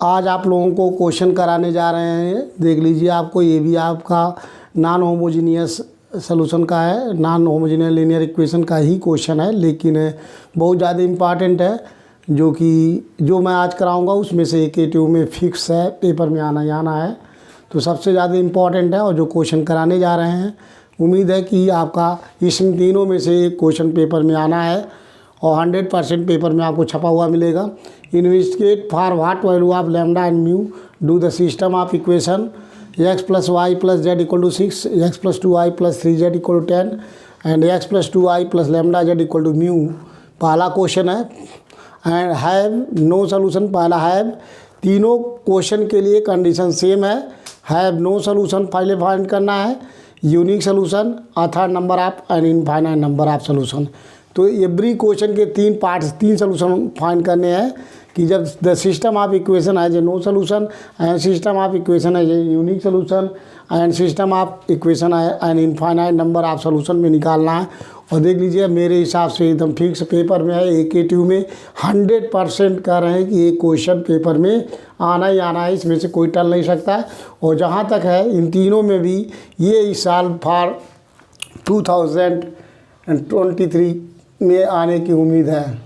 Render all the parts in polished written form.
आज आप लोगों को क्वेश्चन कराने जा रहे हैं। देख लीजिए, आपको ये भी आपका नॉन होमोजीनियस सॉल्यूशन का है, नॉन होमोजीनियस लीनियर इक्वेशन का ही क्वेश्चन है, लेकिन बहुत ज़्यादा इम्पॉर्टेंट है। जो मैं आज कराऊंगा उसमें से एक ट्यूब में फिक्स है, पेपर में आना ही आना है, तो सबसे ज़्यादा इम्पॉर्टेंट है। और जो क्वेश्चन कराने जा रहे हैं, उम्मीद है कि आपका इसमें तीनों में से एक क्वेश्चन पेपर में आना है और 100% पेपर में आपको छपा हुआ मिलेगा। Investigate for what value of lambda and mu do the system of equation x + y + z = 6, x + 2y + 3z = 10 and x + 2y + lambda z = mu. पहला क्वेश्चन है एंड हैव नो सोल्यूशन। पहला have, तीनों question के लिए condition same है। Have no solution पहले find करना है, यूनिक सोल्यूशन, अथर्ड number of and infinite number of solution. तो एवरी क्वेश्चन के तीन सोल्यूशन फाइंड करने हैं कि जब द सिस्टम ऑफ इक्वेशन है no solution and system of equation है unique solution and system of equation है and infinite number of solution में निकालना है। और देख लीजिए, मेरे हिसाब से एकदम फिक्स पेपर में है, एक ट्यूब में 100% कह रहे हैं कि ये क्वेश्चन पेपर में आना ही आना है, इसमें से कोई टल नहीं सकता है। और जहाँ तक है, इन तीनों में भी ये इस साल फॉर 2023 में आने की उम्मीद है।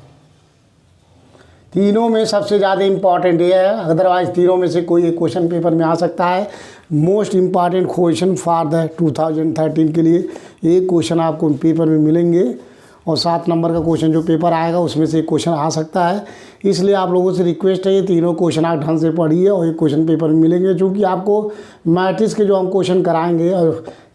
तीनों में सबसे ज़्यादा इम्पॉर्टेंट ये है, अदरवाइज तीनों में से कोई एक क्वेश्चन पेपर में आ सकता है। Most important question for the 2013 के लिए एक क्वेश्चन आपको पेपर में मिलेंगे और 7 नंबर का क्वेश्चन जो पेपर आएगा उसमें से एक क्वेश्चन आ सकता है। इसलिए आप लोगों से रिक्वेस्ट है, ये तीनों क्वेश्चन आप ढंग से पढ़िए और एक क्वेश्चन पेपर में मिलेंगे। चूँकि आपको मैट्रिक्स के जो हम क्वेश्चन कराएंगे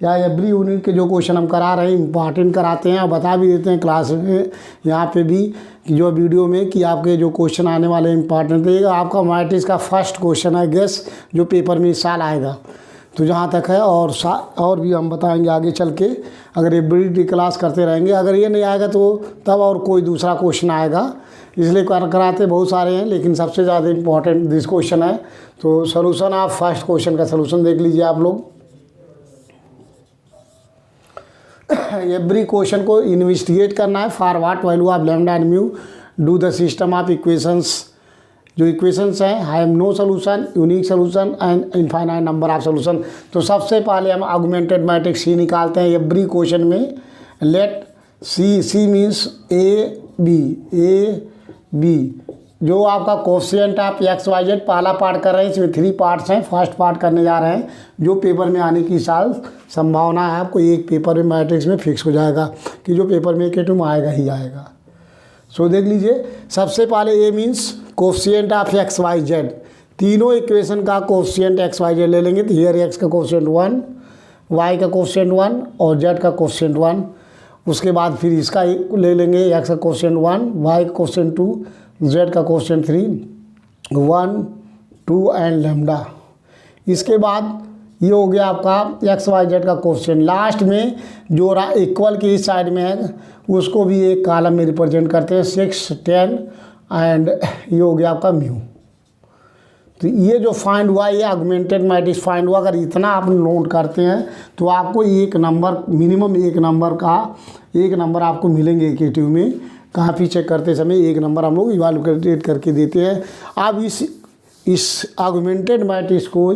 या एवरी यूनिट के जो क्वेश्चन हम करा रहे हैं इंपॉर्टेंट कराते हैं और बता भी देते हैं क्लास में यहाँ पे भी कि जो वीडियो में कि आपके जो क्वेश्चन आने वाले इंपॉर्टेंट रहेगा। आपका मैट्रिक्स का फर्स्ट क्वेश्चन है गेस, जो पेपर में इस साल आएगा। तो जहाँ तक है और भी हम बताएंगे आगे चल के, अगर एवरी क्लास करते रहेंगे। अगर ये नहीं आएगा तो तब और कोई दूसरा क्वेश्चन आएगा, इसलिए कराते बहुत सारे हैं, लेकिन सबसे ज़्यादा इम्पॉर्टेंट दिस क्वेश्चन है। तो सोल्यूशन आप फर्स्ट क्वेश्चन का सोल्यूशन देख लीजिए आप लोग। एवरी क्वेश्चन को इन्वेस्टिगेट करना है for what value of lambda and mu do the system of equations. जो इक्वेशंस हैं, have no solution, unique solution and infinite number of solution. तो सबसे पहले हम ऑगमेंटेड मैट्रिक्स सी निकालते हैं एवरी क्वेश्चन में। Let C means A B जो आपका coefficient of x Y z पहला पार्ट कर रहे हैं। इसमें 3 पार्ट्स हैं, फर्स्ट पार्ट करने जा रहे हैं जो पेपर में आने की साल संभावना है। आपको एक पेपर में मैट्रिक्स में फिक्स हो जाएगा कि जो पेपर में एक आएगा ही आएगा। सो देख लीजिए, सबसे पहले a means coefficient of x Y z. तीनों इक्वेशन का कोफिशिएंट एक्स वाई जेड ले लेंगे। तो हियर एक्स का कोफिशिएंट 1, वाई का कोफिशिएंट 1 और जेड का कोफिशिएंट 1। उसके बाद फिर इसका ले लेंगे, एक्स का कोफिशिएंट 1, वाई का कोफिशिएंट 2, जेड का कोफिशिएंट 3, 1, 2 एंड लैम्डा। इसके बाद ये हो गया आपका एक्स वाई जेड का कोफिशिएंट। लास्ट में जो इक्वल की इस साइड में है उसको भी एक कॉलम में रिप्रेजेंट करते हैं, 6, 10 एंड ये हो गया आपका म्यू। तो ये जो फाइंड हुआ, ये ऑगमेंटेड मैट्रिक्स फाइंड हुआ। अगर इतना आप नोट करते हैं तो आपको एक नंबर, मिनिमम एक नंबर आपको मिलेंगे एक ट्यूब में। काफ़ी चेक करते समय एक नंबर हम लोग इवैल्यूएट करके देते हैं। अब इस ऑगमेंटेड मैट्रिक्स को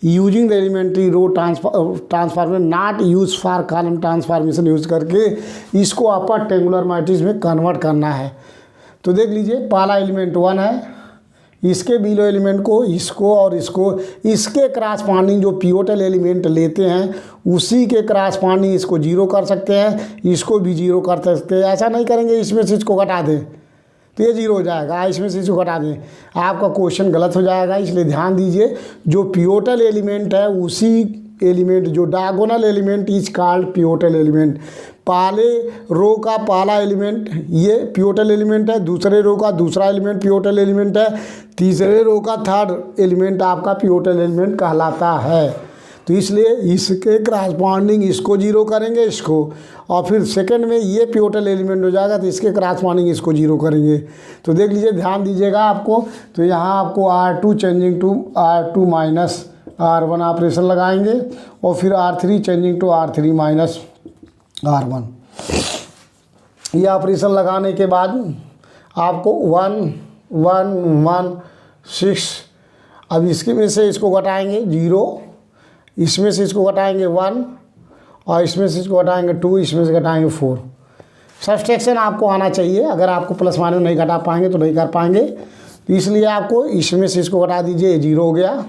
using the elementary row transformation not use for column transformation use करके इसको अपर टेंगुलर मैट्रिक्स में कन्वर्ट करना है। तो देख लीजिए, पहला एलिमेंट 1 है, इसके बिलो एलिमेंट को, इसको और इसको, इसके क्रॉसपॉन्डिंग जो पिवोटल एलिमेंट लेते हैं उसी के क्रॉसपॉन्डिंग इसको 0 कर सकते हैं, इसको भी 0 कर सकते हैं। ऐसा नहीं करेंगे इसमें से इसको घटा दें तो ये 0 हो जाएगा, इसमें से इसको घटा दें आपका क्वेश्चन गलत हो जाएगा। इसलिए ध्यान दीजिए, जो पिवोटल एलिमेंट है उसी एलिमेंट, जो diagonal element is called pivotal element. पहले रो का पहला एलिमेंट ये पिवोटल एलिमेंट है, दूसरे रो का दूसरा एलिमेंट पिवोटल एलिमेंट है, तीसरे रो का थर्ड एलिमेंट आपका पिवोटल एलिमेंट कहलाता है। तो इसलिए इसके क्रॉसपॉन्डिंग इसको 0 करेंगे, इसको, और फिर सेकंड में ये पिवोटल एलिमेंट हो जाएगा तो इसके क्रॉसपॉन्डिंग इसको 0 करेंगे। तो देख लीजिए, ध्यान दीजिएगा आपको। तो यहाँ आपको R2 changing to R2 minus R1 operation लगाएंगे और फिर R3 changing to R3 minus R1। ये ऑपरेशन लगाने के बाद आपको 1, 1, 1, 6 अब इसके में से इसको घटाएंगे 0, इसमें से इसको घटाएंगे 1, और इसमें से इसको घटाएंगे 2, इसमें से घटाएंगे 4। सब्सट्रैक्शन आपको आना चाहिए, अगर आपको प्लस माइनस नहीं घटा पाएंगे तो नहीं कर पाएंगे। तो इसलिए आपको इसमें से इसको घटा दीजिए, 0 हो गया,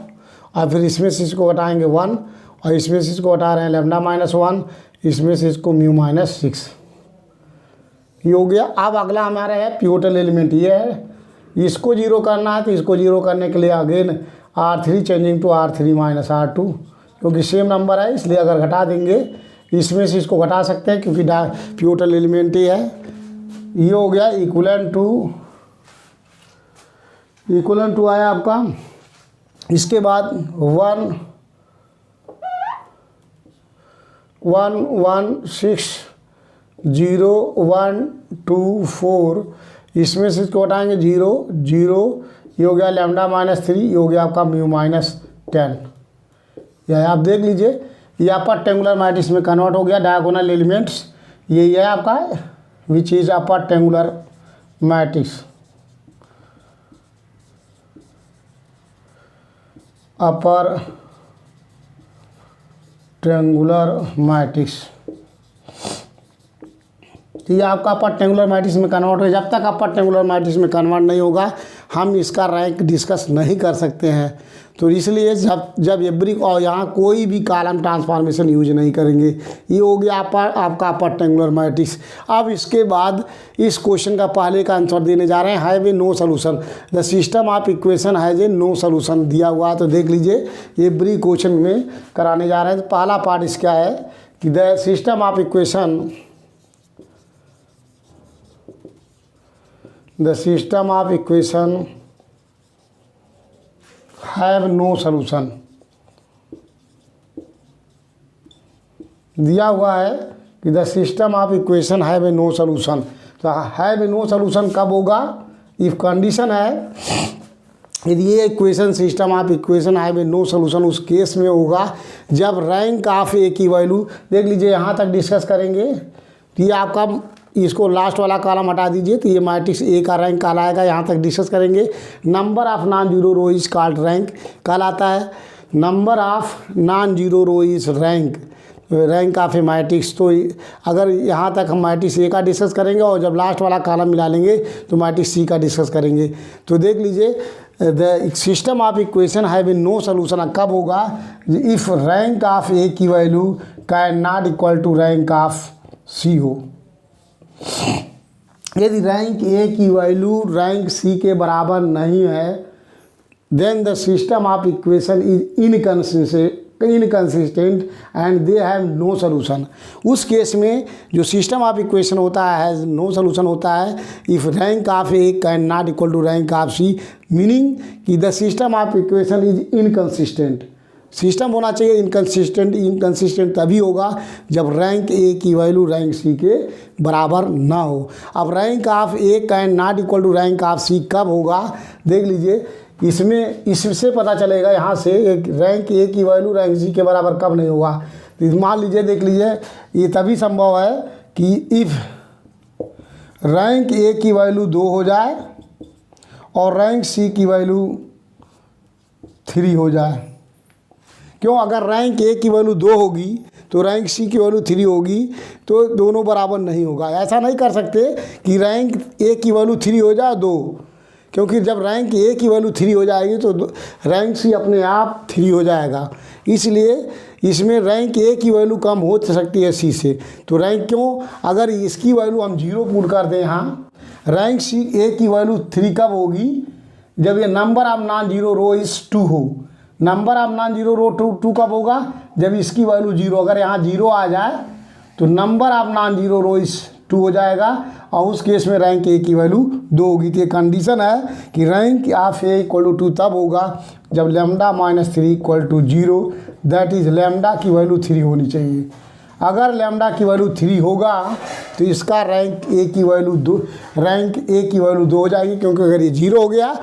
और फिर इसमें से इसको घटाएंगे 1, और इसमें से इसको घटा रहे हैं λ-1, इसमें से इसको μ-6, ये हो गया। अब अगला हमारा है पिवोटल एलिमेंट, ये है, इसको 0 करना है। तो इसको 0 करने के लिए again R3 changing to R3 - R2, क्योंकि सेम नंबर है इसलिए अगर घटा देंगे इसमें से इसको घटा सकते हैं, क्योंकि पिवोटल एलिमेंट ही है। ये हो गया इक्वलेंट टू आया आपका। इसके बाद 1 1 1 6 0 1 2 4, इसमें से इसको हटाएंगे 0 0, ये हो गया λ-3, ये हो गया आपका μ-10। यह आप देख लीजिए, ये अपर टेंगुलर मैट्रिक्स में कन्वर्ट हो गया। डायगोनल एलिमेंट्स यही है आपका, which is upper triangular matrix. Upper triangular matrix, तो ये आपका अपर ट्रेंगुलर मैट्रिक्स में कन्वर्ट हो। जब तक अपर ट्रेंगुलर मैट्रिक्स में कन्वर्ट नहीं होगा हम इसका रैंक डिस्कस नहीं कर सकते हैं। तो इसलिए जब एवरी और यहाँ कोई भी कॉलम ट्रांसफॉर्मेशन यूज नहीं करेंगे। ये हो गया आपका अपर ट्रेंगुलर मैट्रिक्स। अब इसके बाद इस क्वेश्चन का पहले का आंसर देने जा रहे हैं, have a no solution, the system of equation has a no solution दिया हुआ है। तो देख लीजिए एवरी क्वेश्चन में कराने जा रहे हैं। तो पहला पार्ट इसका है कि the system of equation, the system of equation have no solution दिया हुआ है कि the system of equation have a no solution। तो have a no solution कब होगा? if कंडीशन है यदि ये equation system of equation have a no solution, उस केस में होगा जब रैंक ऑफ ए की वैल्यू, देख लीजिए यहाँ तक डिस्कस करेंगे। तो ये आपका, इसको लास्ट वाला कॉलम हटा दीजिए, तो ये मैट्रिक्स ए का रैंक कहलाएगा। यहाँ तक डिस्कस करेंगे। Number of non zero row is called rank कहलाता है। Number of non zero row is rank of a matrix. तो अगर यहाँ तक हम मैट्रिक्स ए का डिस्कस करेंगे और जब लास्ट वाला कॉलम मिला लेंगे तो मैट्रिक्स सी का डिस्कस करेंगे। तो देख लीजिए the system of equation have a no solution कब होगा? इफ़ रैंक ऑफ ए की value can not equal to rank of c हो। यदि रैंक ए की वैल्यू रैंक सी के बराबर नहीं है, then the system of equation is inconsistent and they have no solution. उस केस में जो सिस्टम ऑफ इक्वेशन होता है नो सोल्यूशन होता है if rank of a can not equal to rank of c, meaning कि the system of equation is inconsistent. System होना चाहिए इनकन्सिस्टेंट तभी होगा जब रैंक ए की वैल्यू रैंक सी के बराबर ना हो। अब rank of a can not equal to rank of c कब होगा? देख लीजिए, इससे पता चलेगा यहाँ से एक रैंक ए की वैल्यू रैंक सी के बराबर कब नहीं होगा। तो मान लीजिए, देख लीजिए, ये तभी संभव है कि इफ़ रैंक ए की वैल्यू 2 हो जाए और रैंक सी की वैल्यू 3 हो जाए। क्यों? अगर रैंक ए की वैल्यू 2 होगी तो रैंक सी की वैल्यू 3 होगी, तो दोनों बराबर नहीं होगा। ऐसा नहीं कर सकते कि रैंक ए की वैल्यू 3 हो जाए 2, क्योंकि जब रैंक ए की वैल्यू 3 हो जाएगी तो रैंक सी अपने आप 3 हो जाएगा। इसलिए इसमें रैंक ए की वैल्यू कम हो सकती है सी से। तो रैंक क्यों? अगर इसकी वैल्यू हम 0 पुट कर दें यहाँ, रैंक सी ए की वैल्यू 3 कब होगी? जब ये number of non zero row is 2 हो। Number of non zero row 2 कब होगा? जब इसकी वैल्यू 0, अगर यहाँ 0 आ जाए तो number of non zero row is 2 हो जाएगा, और उस केस में रैंक ए की वैल्यू 2 होगी। तो ये कंडीशन है कि rank of A equal to 2 तब होगा जब λ-3 equal to 0, that is lambda की वैल्यू 3 होनी चाहिए। अगर लैम्डा की वैल्यू 3 होगा तो इसका रैंक ए की वैल्यू 2 हो जाएगी, क्योंकि अगर ये 0 हो गया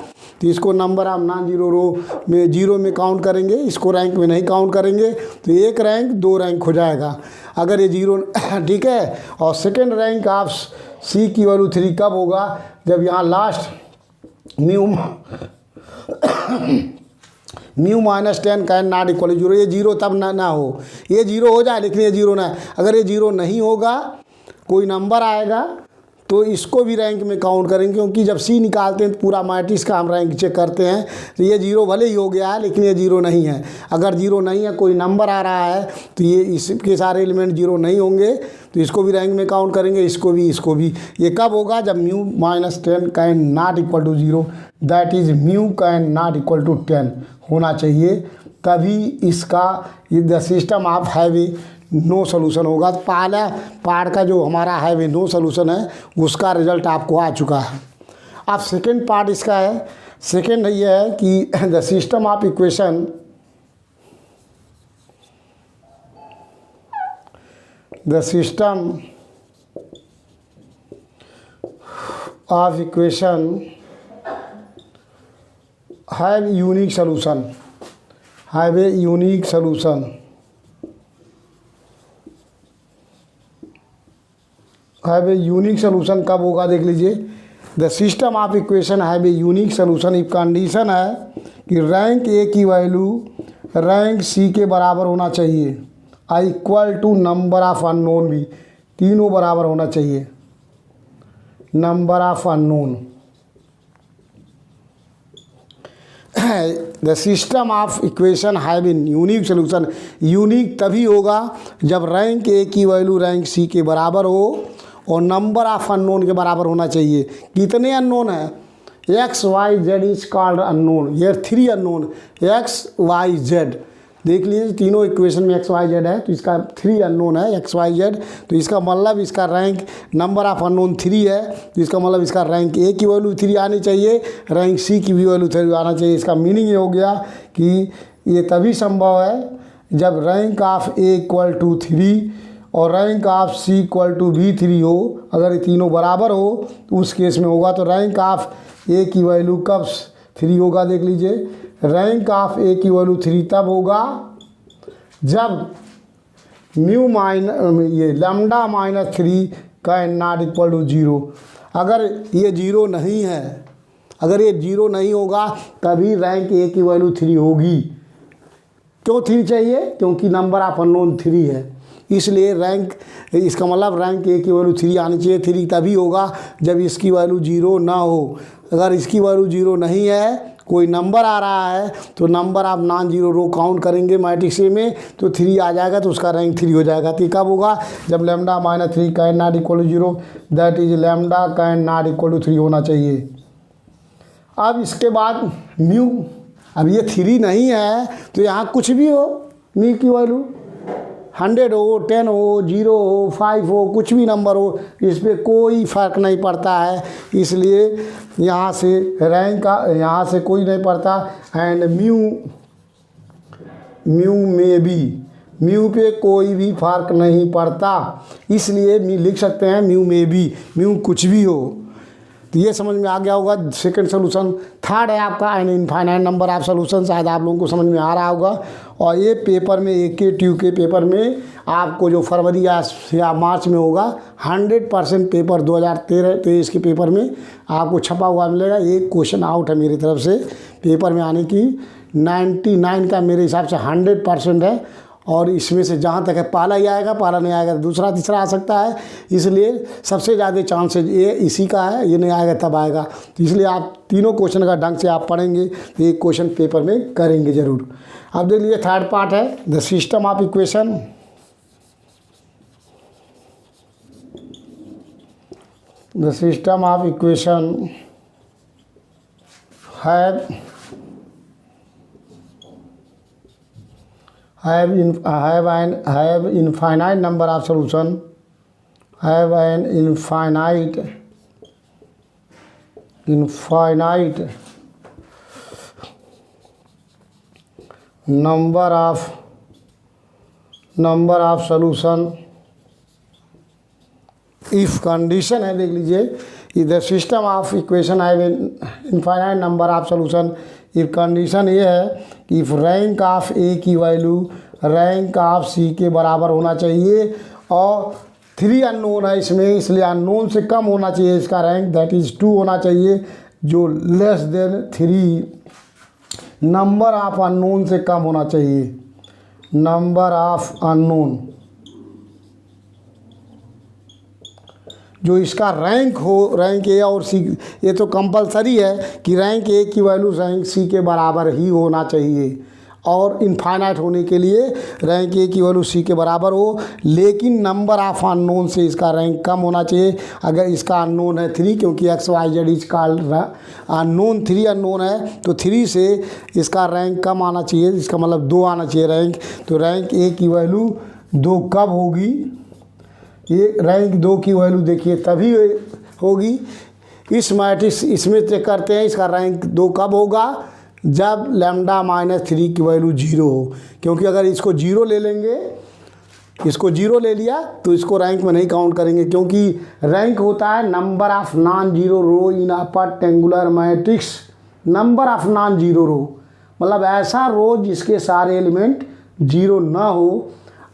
तो इसको नंबर ऑफ नॉन जीरो रो में 0 में काउंट करेंगे, इसको रैंक में नहीं काउंट करेंगे, तो 1 रैंक 2 रैंक हो जाएगा अगर ये 0 ठीक है। और सेकेंड रैंक ऑफ सी की वैल्यू 3 कब होगा? जब यहाँ last mu minus 10 can not equal zero, ये जीरो तब ना हो, ये जीरो हो जाए लेकिन ये जीरो ना, अगर ये जीरो नहीं होगा कोई नंबर आएगा तो इसको भी रैंक में काउंट करेंगे, क्योंकि जब सी निकालते हैं तो पूरा मैट्रिक्स का हम रैंक चेक करते हैं। तो ये जीरो भले ही हो गया है लेकिन ये जीरो नहीं है, अगर जीरो नहीं है कोई नंबर आ रहा है तो ये इसके सारे एलिमेंट जीरो नहीं होंगे, तो इसको भी रैंक में काउंट करेंगे, इसको भी। ये कब होगा? जब mu minus 10 can not equal to zero, that is mu can not equal to 10 होना चाहिए, तभी इसका the system of have no solution होगा। तो पहला पार्ट का जो हमारा है वे नो सोल्यूशन है, उसका रिजल्ट आपको आ चुका है। अब सेकेंड पार्ट इसका है, सेकेंड ये है कि the system of equation have unique solution, have a unique solution, have a unique solution कब होगा देख लीजिए। The system of equation have a unique solution if condition है कि रैंक ए की वैल्यू रैंक सी के बराबर होना चाहिए, I equal to number of unknown, भी तीनों बराबर होना चाहिए, number of unknown. The system of equation have a unique solution, unique तभी होगा जब रैंक ए की वैल्यू रैंक सी के बराबर हो और नंबर ऑफ अननोन के बराबर होना चाहिए। कितने अननोन है? X Y Z is called unknown, ये 3 अननोन, एक्स वाई जेड, देख लीजिए तीनों इक्वेशन में एक्स वाई जेड है, तो इसका 3 अननोन है एक्स वाई जेड, तो इसका मतलब इसका रैंक नंबर ऑफ अननोन 3 है, तो इसका मतलब इसका रैंक ए की वैल्यू 3 आनी चाहिए, रैंक सी की भी वैल्यू 3 आना चाहिए। इसका मीनिंग ये हो गया कि ये तभी संभव है जब rank of A equal to 3 और rank of C equal to भी 3 हो। अगर ये तीनों बराबर हो तो उस केस में होगा। तो रैंक ऑफ ए की वैल्यू कब 3 होगा देख लीजिए, रैंक ऑफ ए की वैल्यू 3 तब होगा जब म्यू ये lambda minus 3 can not equal to 0। अगर ये 0 नहीं है, अगर ये 0 नहीं होगा तभी रैंक ए की वैल्यू 3 होगी। क्यों 3 चाहिए? क्योंकि नंबर ऑफ अननोन 3 है, इसलिए रैंक, इसका मतलब रैंक ए की वैल्यू 3 आनी चाहिए। 3 तभी होगा जब इसकी वैल्यू 0 ना हो। अगर इसकी वैल्यू 0 नहीं है, कोई नंबर आ रहा है, तो नंबर आप नॉन जीरो रो काउंट करेंगे मैट्रिक्स ए में, तो 3 आ जाएगा, तो उसका रैंक 3 हो जाएगा। तो कब होगा? जब lambda minus 3 can not equal to 0, that is lambda can not equal to 3 होना चाहिए। अब इसके बाद म्यू, अब ये 3 नहीं है तो यहाँ कुछ भी हो, म्यू की वैल्यू 100 हो, 10 हो, 0 हो, 5 हो, कुछ भी नंबर हो, इस पर कोई फ़र्क नहीं पड़ता है। इसलिए यहाँ से रैंक का यहाँ से कोई नहीं पड़ता। एंड म्यू में भी, म्यू पे कोई भी फर्क नहीं पड़ता, इसलिए लिख सकते हैं म्यू में भी, म्यू कुछ भी हो। तो ये समझ में आ गया होगा सेकंड सोल्यूशन। थर्ड है आपका N infinite number of solution, शायद आप लोगों को समझ में आ रहा होगा। और ये पेपर में AK के पेपर में आपको जो फरवरी या मार्च में होगा, 100% पेपर 2023 के पेपर में आपको छपा हुआ मिलेगा। एक क्वेश्चन आउट है मेरी तरफ से पेपर में आने की, 99 का मेरे हिसाब से 100% है। और इसमें से जहाँ तक है पहला ही आएगा, पहला नहीं आएगा तो दूसरा तीसरा आ सकता है, इसलिए सबसे ज़्यादा चांसेज ये इसी का है, ये नहीं आएगा तब आएगा। तो इसलिए आप तीनों क्वेश्चन का ढंग से आप पढ़ेंगे तो एक क्वेश्चन पेपर में करेंगे ज़रूर। अब देख लीजिए थर्ड पार्ट है the system of equation. The system of equation have infinite number of solution, have an infinite number of solution if condition है, देख लीजिए इधर system of equation have infinite number of solution if condition ये है कि if rank of a की value rank of सी के बराबर होना चाहिए और 3 अननोन है इसमें, इसलिए अननोन से कम होना चाहिए इसका रैंक, दैट इज़ 2 होना चाहिए, जो less than 3 number of unknown से कम होना चाहिए, नंबर ऑफ अननोन जो इसका रैंक हो, रैंक ए और सी, ये तो कंपलसरी है कि रैंक ए की वैल्यू रैंक सी के बराबर ही होना चाहिए, और इनफाइनाइट होने के लिए रैंक ए की वैल्यू सी के बराबर हो, लेकिन नंबर ऑफ अननोन से इसका रैंक कम होना चाहिए। अगर इसका अननोन है 3, क्योंकि x Y Z is called unknown, 3 unknown है, तो 3 से इसका रैंक कम आना चाहिए, इसका मतलब 2 आना चाहिए रैंक। तो रैंक ए की वैल्यू 2 कब होगी, ये रैंक 2 की वैल्यू देखिए तभी होगी, इस मैट्रिक्स इसमें चेक करते हैं इसका रैंक 2 कब होगा, जब λ-3 की वैल्यू 0 हो। क्योंकि अगर इसको 0 ले लेंगे, इसको 0 ले लिया तो इसको रैंक में नहीं काउंट करेंगे, क्योंकि रैंक होता है number of non zero row in a particular matrix. Number of non zero row मतलब ऐसा रो जिसके सारे एलिमेंट 0 ना हो,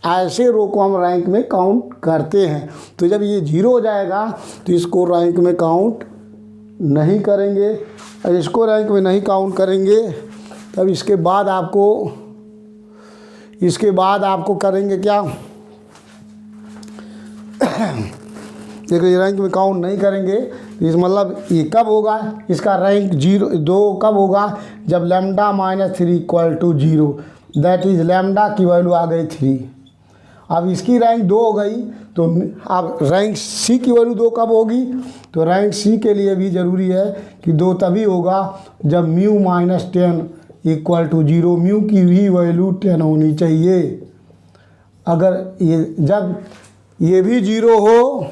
ऐसे रो को हम रैंक में काउंट करते हैं। तो जब ये 0 हो जाएगा तो इसको रैंक में काउंट नहीं करेंगे, इसको रैंक में नहीं काउंट करेंगे, तब इसके बाद आपको करेंगे क्या, देखिए रैंक में काउंट नहीं करेंगे, इस मतलब ये कब होगा, इसका रैंक 2 कब होगा, जब λ-3 equal to 0, that is lambda की वैल्यू आ गई 3। अब इसकी रैंक 2 हो गई, तो अब रैंक सी की वैल्यू 2 कब होगी, तो रैंक सी के लिए भी ज़रूरी है कि 2 तभी होगा जब μ-10 इक्वल टू 0, म्यू की भी वैल्यू 10 होनी चाहिए। अगर ये जब ये भी 0 हो,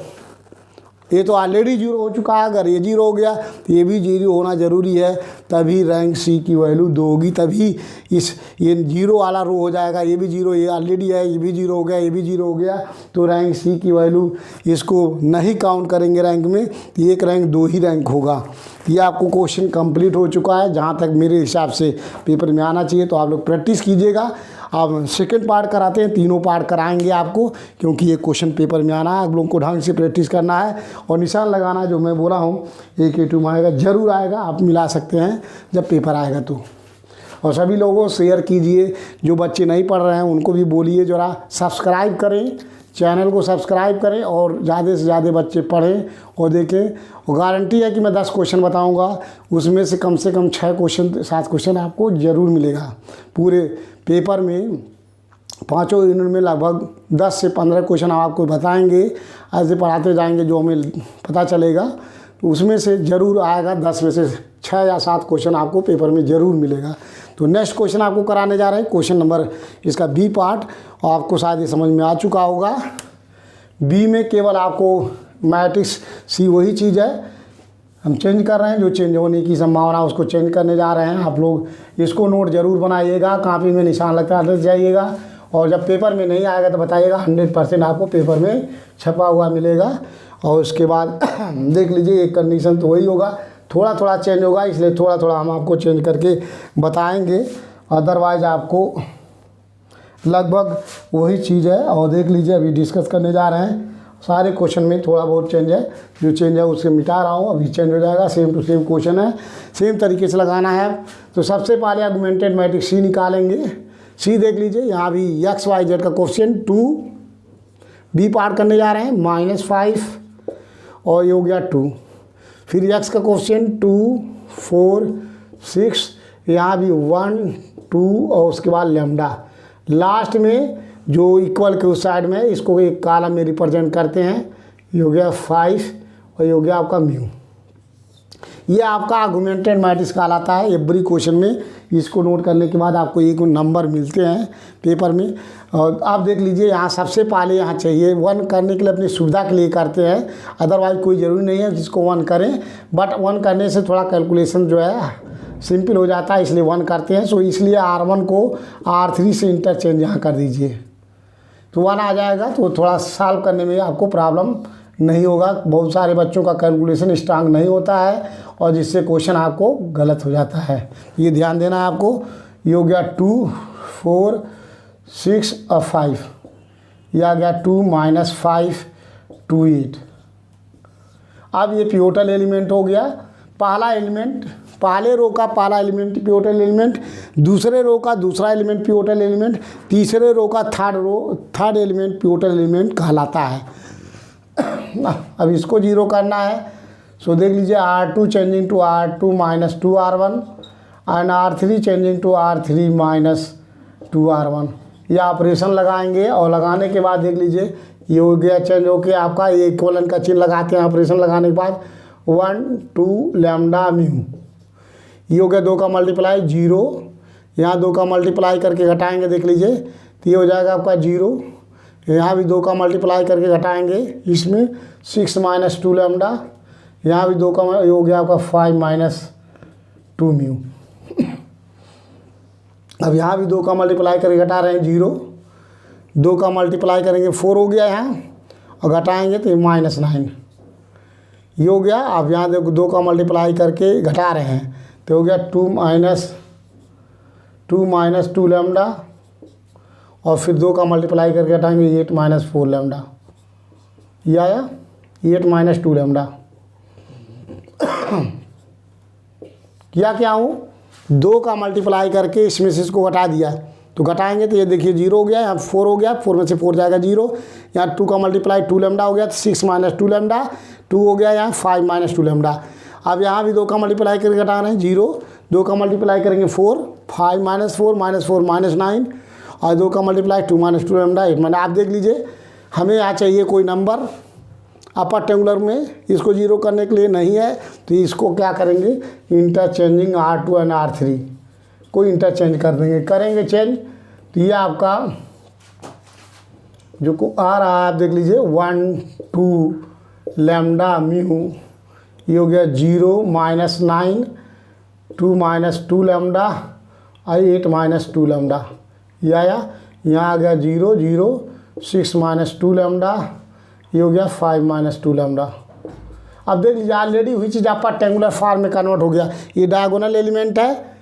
ये तो ऑलरेडी 0 हो चुका है, अगर ये 0 हो गया तो ये भी 0 होना ज़रूरी है, तभी रैंक सी की वैल्यू 2 होगी, तभी ये 0 वाला रो हो जाएगा, ये भी 0, ये ऑलरेडी है, ये भी 0 हो गया, ये भी 0 हो गया, तो रैंक सी की वैल्यू इसको नहीं काउंट करेंगे रैंक में, तो एक रैंक 2 ही रैंक होगा। ये आपको क्वेश्चन कंप्लीट हो चुका है, जहाँ तक मेरे हिसाब से पेपर में आना चाहिए, तो आप लोग प्रैक्टिस कीजिएगा। अब सेकंड पार्ट कराते हैं, तीनों पार्ट कराएंगे आपको, क्योंकि ये क्वेश्चन पेपर में आना है, आप लोगों को ढंग से प्रैक्टिस करना है और निशान लगाना, जो मैं बोला हूँ 1A2 में आएगा, ज़रूर आएगा, आप मिला सकते हैं जब पेपर आएगा तो। और सभी लोगों शेयर कीजिए, जो बच्चे नहीं पढ़ रहे हैं उनको भी बोलिए ज़रा सब्सक्राइब करें, चैनल को सब्सक्राइब करें और ज़्यादा से ज़्यादा बच्चे पढ़ें और देखें। और गारंटी है कि मैं 10 क्वेश्चन बताऊंगा, उसमें से कम 6 क्वेश्चन 7 क्वेश्चन आपको ज़रूर मिलेगा। पूरे पेपर में 5 यूनिट में लगभग 10 से 15 क्वेश्चन हम आपको बताएंगे, ऐसे पढ़ाते जाएंगे जो हमें पता चलेगा, तो उसमें से ज़रूर आएगा 10 में से 6 या 7 क्वेश्चन आपको पेपर में ज़रूर मिलेगा। तो नेक्स्ट क्वेश्चन आपको कराने जा रहे हैं, क्वेश्चन नंबर इसका बी पार्ट, और आपको शायद ये समझ में आ चुका होगा। बी में केवल आपको मैट्रिक्स सी वही चीज़ है, हम चेंज कर रहे हैं, जो चेंज होने की संभावना उसको चेंज करने जा रहे हैं। आप लोग इसको नोट ज़रूर बनाइएगा, कापी में निशान लगता जाइएगा, और जब पेपर में नहीं आएगा तो बताइएगा, 100% आपको पेपर में छपा हुआ मिलेगा। और उसके बाद देख लीजिए, एक कंडीशन तो वही होगा, थोड़ा थोड़ा चेंज होगा, इसलिए थोड़ा थोड़ा हम आपको चेंज करके बताएंगे, अदरवाइज आपको लगभग वही चीज़ है। और देख लीजिए, अभी डिस्कस करने जा रहे हैं, सारे क्वेश्चन में थोड़ा बहुत चेंज है, जो चेंज है उससे मिटा रहा हूँ, अभी चेंज हो जाएगा। सेम टू सेम क्वेश्चन है, सेम तरीके से लगाना है। तो सबसे पहले आर्गुमेंटेड मैट्रिक्स सी निकालेंगे। सी देख लीजिए, यहाँ भी एक्स वाई जेड का कोफिशिएंट 2, बी पार्ट करने जा रहे हैं -5 और ये हो गया 2, फिर एक्स का कोफिशिएंट 2 4 6, यहाँ भी 1 2 और उसके बाद लैम्डा, लास्ट में जो इक्वल के उस साइड में इसको एक कॉलम में रिप्रेजेंट करते हैं, ये हो गया 5 और ये हो गया आपका म्यू। ये आपका आर्गुमेंटेड मैट्रिक्स कहलाता है। एवरी क्वेश्चन में इसको नोट करने के बाद आपको एक नंबर मिलते हैं पेपर में। और आप देख लीजिए, यहाँ सबसे पहले यहाँ चाहिए 1 करने के लिए, अपनी सुविधा के लिए करते हैं, अदरवाइज कोई ज़रूरी नहीं है जिसको 1 करें, बट 1 करने से थोड़ा कैलकुलेशन जो है सिंपल हो जाता है, इसलिए 1 करते हैं। सो इसलिए R1 को R3 से इंटरचेंज यहाँ कर दीजिए, तो 1 आ जाएगा, तो थोड़ा सॉल्व करने में आपको प्रॉब्लम नहीं होगा। बहुत सारे बच्चों का कैलकुलेशन स्ट्रांग नहीं होता है और जिससे क्वेश्चन आपको गलत हो जाता है, ये ध्यान देना है आपको। ये हो गया 2 4 6 और 5, ये आ गया 2 -5 2 8। अब ये पिवोटल एलिमेंट हो गया, पहला एलिमेंट पहले रो का पहला एलिमेंट पिवोटल एलिमेंट, दूसरे रो का दूसरा एलिमेंट पिवोटल एलिमेंट, तीसरे रो का थर्ड एलिमेंट पिवोटल एलिमेंट कहलाता है। अब इसको जीरो करना है, सो देख लीजिए R2 changing to R2 minus 2R1 and R3 changing to R3 minus 2R1। यह ऑपरेशन लगाएंगे और लगाने के बाद देख लीजिए ये हो गया चेंज होके आपका ये कोलन का चिन्ह लगाते हैं ऑपरेशन लगाने के बाद 1 2 लैम्डा म्यू। ये हो गया 2 का मल्टीप्लाई 0, यहाँ 2 का मल्टीप्लाई करके घटाएंगे देख लीजिए तो ये हो जाएगा आपका 0, यहाँ भी 2 का मल्टीप्लाई करके घटाएंगे इसमें 6 माइनस 2 लैम्डा, यहाँ भी 2 का ये हो गया आपका 5 माइनस 2 म्यू। अब यहाँ भी 2 का मल्टीप्लाई करके घटा रहे हैं 0, 2 का मल्टीप्लाई करेंगे 4 हो गया यहाँ और घटाएंगे तो ये -9 ये हो गया। अब यहाँ देखो 2 का मल्टीप्लाई करके घटा रहे हैं तो हो गया 2 माइनस 2 लैम्डा और फिर 2 का मल्टीप्लाई करके घटाएंगे 8 माइनस 4 लैम्डा, ये आया 8 माइनस 2 लैम्डा। क्या हूँ 2 का मल्टीप्लाई करके इसमें से इसको घटा दिया तो घटाएंगे तो ये देखिए 0 हो गया, यहाँ 4 हो गया, 4 में से 4 जाएगा 0, यहाँ 2 का मल्टीप्लाई 2 लैम्डा हो गया तो 6 माइनस 2 लैम्डा, 2 हो गया यहाँ 5 माइनस 2 लैम्डा। अब यहाँ भी 2 का मल्टीप्लाई करके घटा रहे हैं 0, 2 का मल्टीप्लाई करेंगे 4, 5 माइनस 4 माइनस 9 और 2 का मल्टीप्लाई 2 माइनस 2 लैम्डा 8। मैंने आप देख लीजिए हमें यहाँ चाहिए कोई नंबर अपर टेंगुलर में, इसको 0 करने के लिए नहीं है तो इसको क्या करेंगे इंटरचेंजिंग R2 एंड R3 को इंटरचेंज कर देंगे, करेंगे चेंज तो ये आपका जो को आ रहा है आप देख लीजिए 1 2 लैम्डा म्यू, ये हो गया 0 माइनस 9 2 माइनस 2 लैम्डा और 8 माइनस 2 लैम्डा, ये आया। यहाँ आ गया 0 0 6 माइनस 2 लैम्डा, ये हो गया 5 माइनस 2 लैम्डा। अब देख लीजिए ऑलरेडी हुई चीज़ आपका टेंगुलर फॉर्म में कन्वर्ट हो गया, ये डायगोनल एलिमेंट है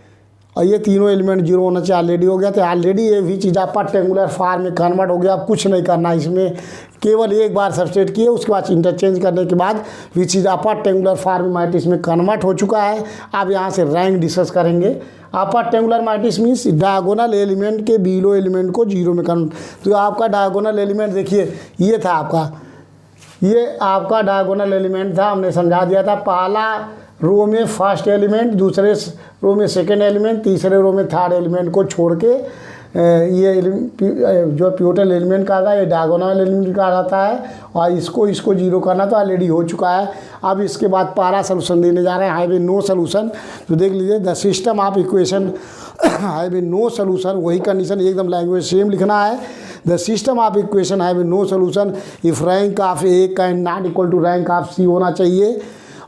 और ये तीनों एलिमेंट 0 होना चाहिए, ऑलरेडी हो गया। तो ऑलरेडी ये भी चीज़ आपका टेंगुलर फॉर्म में कन्वर्ट हो गया। अब कुछ नहीं करना इसमें, केवल एक बार सब्सट्रेट किए उसके बाद इंटरचेंज करने के बाद भी चीज़ आपका टेंगुलर फॉर्म मैट्रिक्स में कन्वर्ट हो चुका है। अब यहाँ से रैंक डिस्कस करेंगे। आपका टेंगुलर मैट्रिक्स मीन्स डायगोनल एलिमेंट के बिलो एलिमेंट को 0 में कन्वर्ट। तो आपका डायगोनल एलिमेंट देखिए ये था आपका, ये आपका डायगोनल एलिमेंट था, हमने समझा दिया था। पहला रो में फर्स्ट एलिमेंट, दूसरे रो में सेकेंड एलिमेंट, तीसरे रो में थर्ड एलिमेंट को छोड़ के ये जो पिवोटल एलिमेंट का था ये डायगोनल एलिमेंट का रहता है और इसको 0 करना तो ऑलरेडी हो चुका है। अब इसके बाद पहला सोल्यूशन देने जा रहे हैं हैव ए नो सोल्यूशन। तो देख लीजिए the system of equation have a no solution, वही कंडीशन एकदम लैंग्वेज सेम लिखना है। The system of equation have a no solution if rank of a can not equal to rank of c होना चाहिए।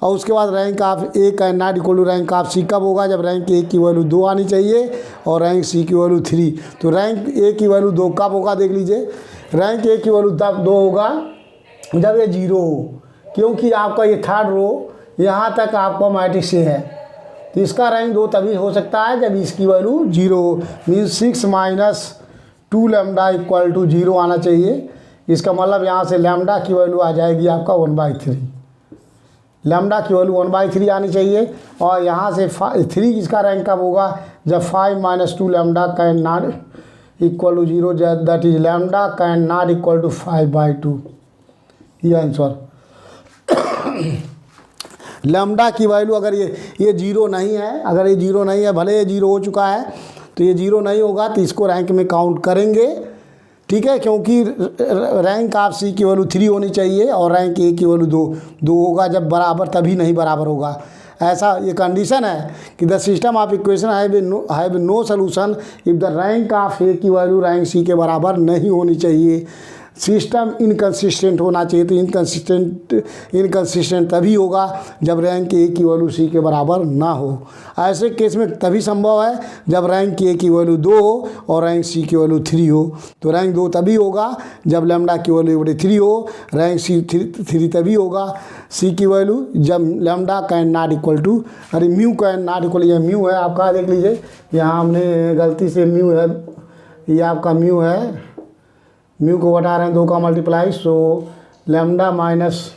और उसके बाद rank of a can not equal to rank of c कब होगा, जब रैंक ए की value 2 आनी चाहिए और रैंक सी की वैल्यू 3। तो रैंक ए की वैल्यू 2 कब होगा, देख लीजिए रैंक ए की वैल्यू तब 2 होगा जब ये 0 हो, क्योंकि आपका ये थर्ड रो यहाँ तक आपका मैट्रिक्स से है तो इसका रैंक 2 तभी हो सकता है जब इसकी वैल्यू 0 हो। Means 6 minus 2 lambda equal to 0 आना चाहिए। इसका मतलब यहाँ से लैम्डा की वैल्यू आ जाएगी आपका 1/3, लैम्डा की वैल्यू 1/3 आनी चाहिए। और यहाँ से 3 इसका रैंक कब होगा, जब 5 minus 2 lambda can not equal to 0, that is lambda can not equal to 5/2, ये आंसर। लैम्डा की वैल्यू अगर ये 0 नहीं है, अगर ये 0 नहीं है, भले ये 0 हो चुका है तो ये 0 नहीं होगा तो इसको रैंक में काउंट करेंगे, ठीक है। क्योंकि रैंक ऑफ सी की वैल्यू 3 होनी चाहिए और रैंक ए की वैल्यू 2 होगा, जब बराबर तभी नहीं बराबर होगा। ऐसा ये कंडीशन है कि the system of equation have no solution if the rank of a की वैल्यू रैंक सी के बराबर नहीं होनी चाहिए। सिस्टम इनकन्सिस्टेंट होना चाहिए। तो इनकन्सिस्टेंट तभी होगा जब रैंक ए की वैल्यू सी के बराबर ना हो। ऐसे केस में तभी संभव है जब रैंक ए की वैल्यू 2 हो और रैंक सी की वैल्यू 3 हो। तो रैंक 2 तभी होगा जब लैम्डा की वैल्यू 3 हो, रैंक सी 3 तभी होगा सी की वैल्यू जब lambda can not equal to, अरे म्यू कैन नॉट इक्वल, ये म्यू है आपका, देख लीजिए यहाँ हमने गलती से म्यू है, ये आपका म्यू है, म्यू को हटा रहे हैं 2 का मल्टीप्लाई, सो लैम्डा माइनस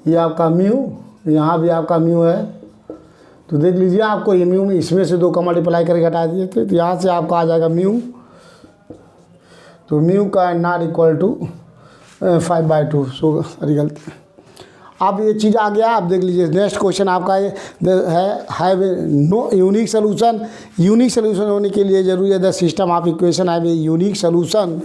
ये आपका म्यू, यहाँ भी आपका म्यू है तो देख लीजिए आपको ये म्यू में इसमें से 2 का मल्टीप्लाई करके हटा दिए थे, तो यहाँ से आपका आ जाएगा म्यू। तो म्यू का not equal to 5/2। So sorry गलती। अब ये चीज़ आ गया। आप देख लीजिए नेक्स्ट क्वेश्चन आपका ये have no unique solution. Unique solution होने के लिए जरूरी है the system of equation have a unique solution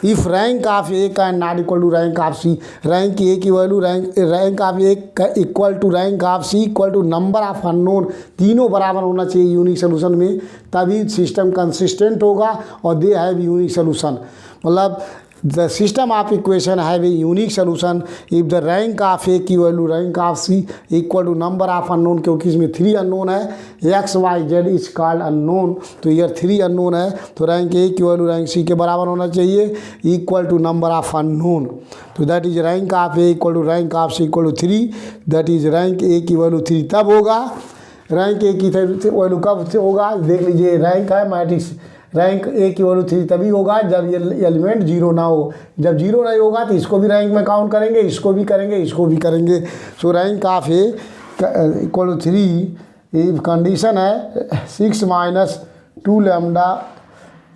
if rank of a का not equal to rank of c. Rank ए की value rank of A equal to rank of C equal to number of unknown, तीनों बराबर होना चाहिए unique solution में, तभी system consistent होगा और दे हैव यूनिक सोल्यूशन। मतलब the system of equation have a unique solution if the rank of a की value rank of C equal to number of unknown, क्योंकि इसमें 3 अननोन है, x Y Z is called unknown, तो here 3 unknown है, तो rank A की value rank सी के बराबर होना चाहिए equal to number of unknown. तो that is rank of A equal to rank of C equal to 3, that is rank ए की वैल्यू 3 तब होगा। रैंक ए की वैल्यू कब होगा, देख लीजिए रैंक है मैट्रिक्स, रैंक ए की वैल्यू 3 तभी होगा जब ये एलिमेंट 0 ना हो। जब 0 नहीं होगा तो इसको भी रैंक में काउंट करेंगे, इसको भी करेंगे, इसको भी करेंगे। So rank of A equal to 3 condition है 6 - 2 लैम्डा,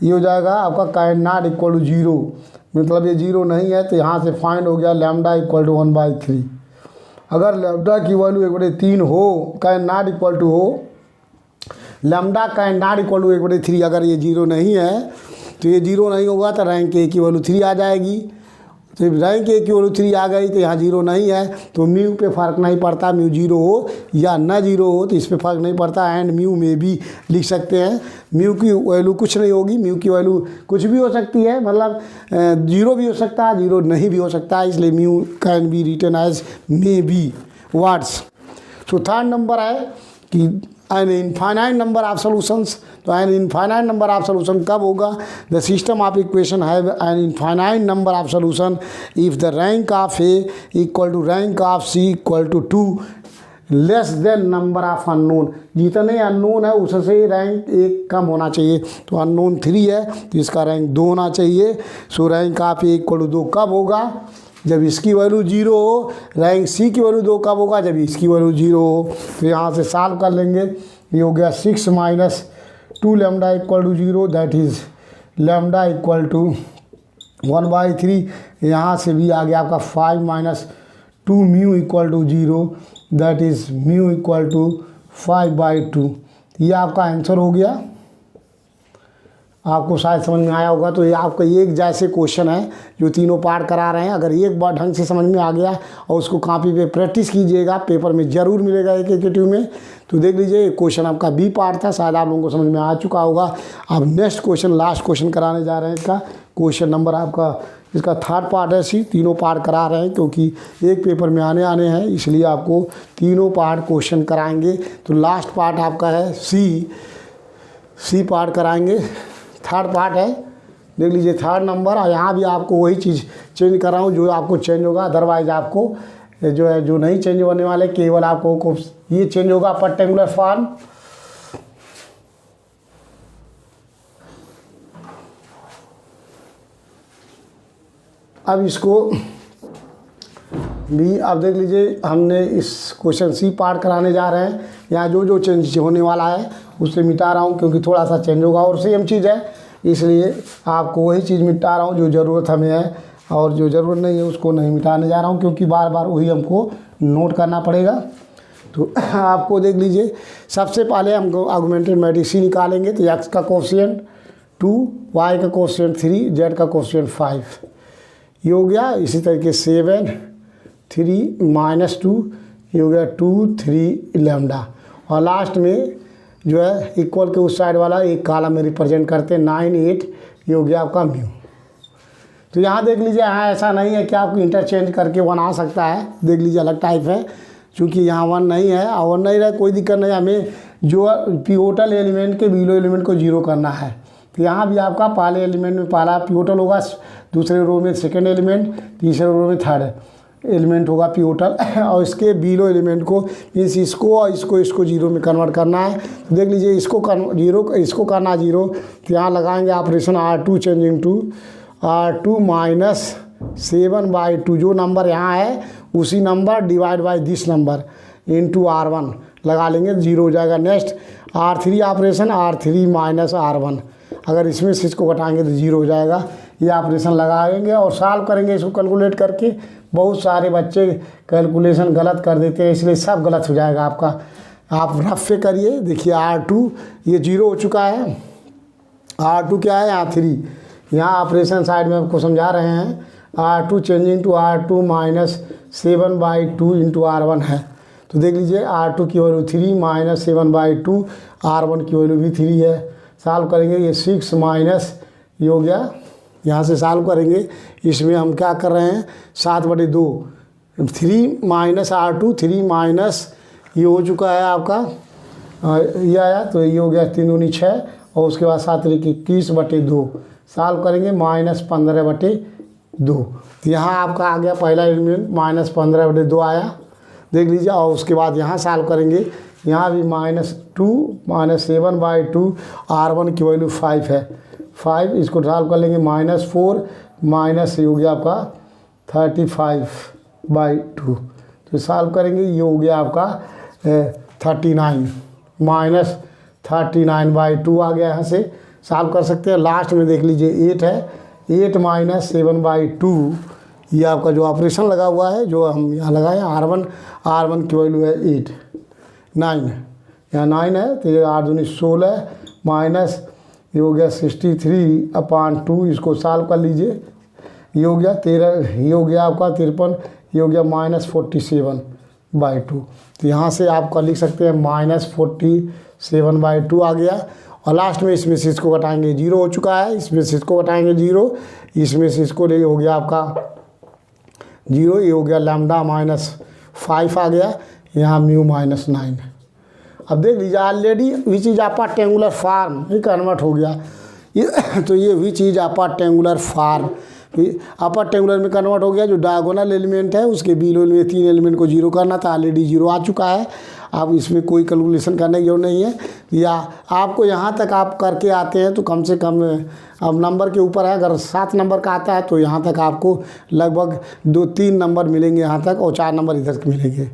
ये हो जाएगा आपका कैन नॉट इक्वल टू 0, मतलब ये 0 नहीं है, तो यहाँ से फाइंड हो गया लैम्डा इक्वल टू 1/3। अगर लैम्डा की वैल्यू 1/3 हो, कैन नॉट इक्वल टू हो, lambda can not equal to 1/3, अगर ये 0 नहीं है तो ये 0 नहीं होगा तो रैंक ए की वैल्यू 3 आ जाएगी। तो रैंक ए की वैल्यू 3 आ गई तो यहाँ 0 नहीं है, तो म्यू पे फ़र्क नहीं पड़ता, म्यू 0 हो या ना 0 हो तो इस पर फ़र्क नहीं पड़ता। एंड म्यू में भी लिख सकते हैं, म्यू की वैल्यू कुछ नहीं होगी, म्यू की वैल्यू कुछ भी हो सकती है, मतलब 0 भी हो सकता है, 0 नहीं भी हो सकता है, इसलिए mu can be written as may be words. So third number है कि an infinite number of solutions. तो an infinite number of solution कब होगा, the system of equation have an infinite number of solution if the rank of A equal to rank of C equal to 2 less than number of unknown. जितने unknown है उससे rank 1 कम होना चाहिए, तो unknown 3 है तो इसका रैंक 2 होना चाहिए। So rank of A equal to 2 कब होगा, जब इसकी वैल्यू 0 हो। रैंक सी की वैल्यू 2 कब होगा, जब इसकी वैल्यू 0 हो। तो यहाँ से सॉल्व कर लेंगे, ये हो गया 6 - 2 lambda equal to 0, that is lambda equal to 1/3। यहाँ से भी आ गया आपका 5 - 2 mu equal to 0, that is mu equal to 5/2। ये आपका आंसर हो गया। आपको शायद समझ में आया होगा। तो ये आपका एक जैसे क्वेश्चन है जो तीनों पार्ट करा रहे हैं, अगर एक बार ढंग से समझ में आ गया और उसको कॉपी पे प्रैक्टिस कीजिएगा, पेपर में ज़रूर मिलेगा एक एक में। तो देख लीजिए क्वेश्चन आपका बी पार्ट था, शायद आप लोगों को समझ में आ चुका होगा। अब नेक्स्ट क्वेश्चन लास्ट क्वेश्चन कराने जा रहे हैं। इसका क्वेश्चन नंबर आपका इसका थर्ड पार्ट है, सी तीनों पार्ट करा रहे हैं क्योंकि एक पेपर में आने हैं, इसलिए आपको तीनों पार्ट क्वेश्चन कराएंगे। तो लास्ट पार्ट आपका है सी पार्ट कराएंगे, थर्ड पार्ट है। देख लीजिए थर्ड नंबर, और यहाँ भी आपको वही चीज़ चेंज कर रहा हूँ जो आपको चेंज होगा, अदरवाइज आपको जो है जो नहीं चेंज होने वाले, केवल आपको ये चेंज होगा पर्टिकुलर फॉर्म। अब इसको भी आप देख लीजिए, हमने इस क्वेश्चन सी पार्ट कराने जा रहे हैं। यहाँ जो जो चेंज होने वाला है उससे मिटा रहा हूँ क्योंकि थोड़ा सा चेंज होगा और सेम चीज़ है, इसलिए आपको वही चीज़ मिटा रहा हूँ जो ज़रूरत हमें है, और जो ज़रूरत नहीं है उसको नहीं मिटाने जा रहा हूँ क्योंकि बार बार वही हमको नोट करना पड़ेगा। तो आपको देख लीजिए, सबसे पहले हम आर्गुमेंटेड मैट्रिक्स सी निकालेंगे। तो एक्स का कोफिशिएंट 2, वाई का कोफिशिएंट 3, जेड का कोफिशिएंट 5, ये हो गया। इसी तरीके 7 3 -2, ये हो गया 2 3 लैम्डा, और लास्ट में जो है इक्वल के उस साइड वाला एक कॉलम में रिप्रेजेंट करते हैं 9 8, ये हो गया आपका म्यू। तो यहाँ देख लीजिए, यहाँ ऐसा नहीं है कि आपको इंटरचेंज करके बना सकता है, देख लीजिए अलग टाइप है, क्योंकि यहाँ 1 नहीं है और 1 नहीं रहा, कोई दिक्कत नहीं। हमें जो पिवोटल एलिमेंट के बिलो एलिमेंट को 0 करना है, तो यहाँ भी आपका पहले एलिमेंट में पहला पिवोटल होगा, दूसरे रो में सेकेंड एलिमेंट, तीसरे रो में थर्ड एलिमेंट होगा पिवोटल, और इसके बिलो एलिमेंट को मीन्स इसको और इसको 0 में कन्वर्ट करना है। तो देख लीजिए, इसको 0 इसको करना 0, तो यहाँ लगाएंगे operation R2 changing to R2 - 7/2, जो नंबर यहाँ है उसी number divide by this number into R1 लगा लेंगे, 0 हो जाएगा। Next R3 operation, R3 minus R1, अगर इसमें से इसको घटाएंगे तो 0 हो जाएगा। ये ऑपरेशन लगाएंगे और सॉल्व करेंगे इसको कैलकुलेट करके। बहुत सारे बच्चे कैलकुलेशन गलत कर देते हैं, इसलिए सब गलत हो जाएगा आपका। आप रफ पे करिए। देखिए R2 ये 0 हो चुका है, R2 क्या है, R3। यहाँ ऑपरेशन साइड में आपको समझा रहे हैं। R2 changing to R2 minus 7/2 into R1 है। तो देख लीजिए R2 की वैल्यू 3 माइनस 7/2, R1 की वैल्यू भी 3 है। सॉल्व करेंगे, ये 6 माइनस ये हो गया, यहाँ से सॉल्व करेंगे। इसमें हम क्या कर रहे हैं, 7/2, 3 माइनस R2, 3 माइनस ये हो चुका है आपका, ये आया तो ये हो गया 3 दूनी 6, और उसके बाद 7 21/2 सॉल्व करेंगे, माइनस 15/2। यहाँ आपका आ गया पहला एलिमेंट माइनस 15/2 आया, देख लीजिए। और उसके बाद यहाँ सॉल्व करेंगे, यहाँ भी -2 माइनस 7/2, R1 की वैल्यू 5 है, 5 इसको सॉल्व कर लेंगे, -4 माइनस ये हो गया आपका 35/2। तो सॉल्व करेंगे, ये हो गया आपका 39 माइनस 39/2 आ गया। यहाँ से सॉल्व कर सकते हैं। लास्ट में देख लीजिए 8 है, 8 माइनस 7/2, ये आपका जो ऑपरेशन लगा हुआ है, जो हम यहाँ लगाए R1 की वैल्यू है 8, 9, यहाँ 9 है, तो ये 8 दूनी 16 माइनस ये हो गया 63/2, इसको सॉल्व कर लीजिए। ये हो गया 13, ये हो गया आपका 53, ये हो गया -47/2। तो यहाँ से आप कर लिख सकते हैं -47/2 आ गया। और लास्ट में इसमें से इसको घटाएंगे, 0 हो चुका है, इसमें से इसको घटाएंगे 0, इसमें से इसको ले हो गया आपका 0, ये हो गया लैम्डा -5 आ गया, यहाँ म्यू -9। अब देख लीजिए already which is upper triangular form, ये कन्वर्ट हो गया ये तो ये विच is upper triangular form, upper triangular में कन्वर्ट हो गया। जो डायगोनल एलिमेंट है उसके बिलो में 3 एलिमेंट को 0 करना था, ऑलरेडी 0 आ चुका है। अब इसमें कोई कैलकुलेशन करने की जरूरत नहीं है, या आपको यहाँ तक आप करके आते हैं तो कम से कम, अब नंबर के ऊपर है, अगर 7 नंबर का आता है तो यहाँ तक आपको लगभग 2-3 नंबर मिलेंगे यहाँ तक, और 4 नंबर इधर मिलेंगे,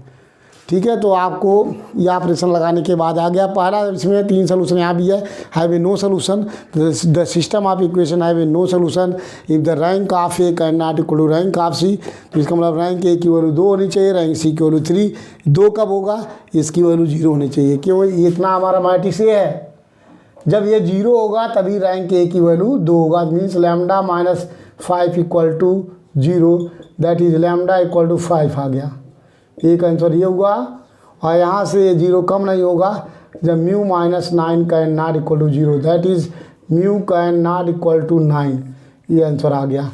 ठीक है। तो आपको ये ऑपरेशन लगाने के बाद आ गया पहला, इसमें 3 सोल्यूशन यहाँ भी है, have a no solution, the system of equation have a no solution if the rank of a can not equal to rank of c. तो इसका मतलब रैंक ए की वैल्यू 2 होनी चाहिए, रैंक सी की वैल्यू 3। 2 कब होगा, इसकी वैल्यू 0 होनी चाहिए। क्यों, इतना हमारा मैट्रिक्स ये है, जब ये 0 होगा तभी रैंक ए की वैल्यू 2 होगा, means lambda -5 equal to 0, that is lambda equal to 5 आ गया। एक आंसर ये हुआ। और यहाँ से ये 0 कम नहीं होगा जब mu -9 can not equal to 0, that is mu can not equal to 9, ये आंसर आ गया।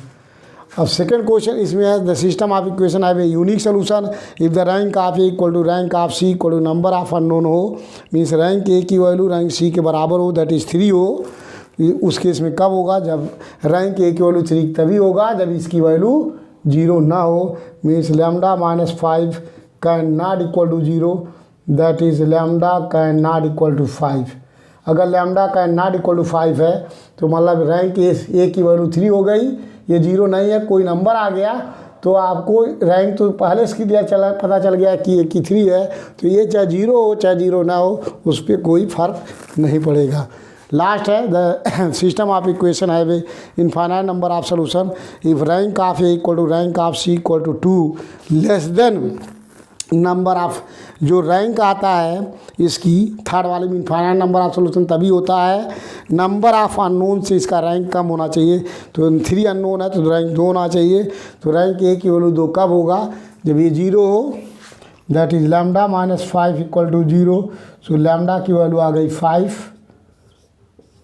अब सेकंड क्वेश्चन इसमें है, the system of equation have a unique solution if the rank of A equal to rank of C equal to number of unknown हो, means rank ए की value rank सी के बराबर हो, दैट इज 3 हो। उस case में कब होगा, जब रैंक ए की वैल्यू 3 तभी होगा जब इसकी वैल्यू 0 ना हो, means lambda -5 can not equal to 0, that is lambda can not equal to 5। अगर lambda can not equal to 5 है तो मतलब रैंक ए की वैल्यू 3 हो गई, ये 0 नहीं है, कोई नंबर आ गया तो आपको रैंक तो पहले से दिया पता चल गया कि 3 है, तो ये चाहे 0 हो चाहे 0 ना हो, उस पर कोई फ़र्क नहीं पड़ेगा। लास्ट है, the system of equation have a infinite number of solution if rank of A equal to rank of C equal to 2 less than number of, जो रैंक आता है इसकी थर्ड वाले में इनफाइनाइट नंबर ऑफ सोल्यूशन तभी होता है, number of unknown से इसका रैंक कम होना चाहिए। तो 3 अननोन है तो रैंक 2 होना चाहिए। तो रैंक ए की वैल्यू 2 कब होगा, जब ये 0 हो, that is lambda -5 equal to 0। So lambda की वैल्यू आ गई 5,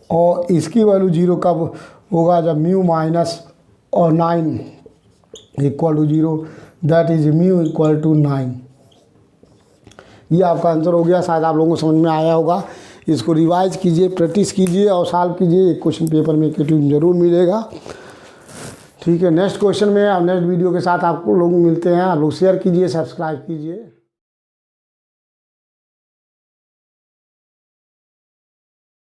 और इसकी वैल्यू 0 कब होगा, जब mu -9 equal to 0, that is mu equal to 9। ये आपका आंसर हो गया। शायद आप लोगों को समझ में आया होगा। इसको रिवाइज कीजिए, प्रैक्टिस कीजिए और सॉल्व कीजिए। एक क्वेश्चन पेपर में क्वेश्चन जरूर मिलेगा, ठीक है। नेक्स्ट क्वेश्चन में और नेक्स्ट वीडियो के साथ आपको लोग मिलते हैं। आप लोग शेयर कीजिए, सब्सक्राइब कीजिए।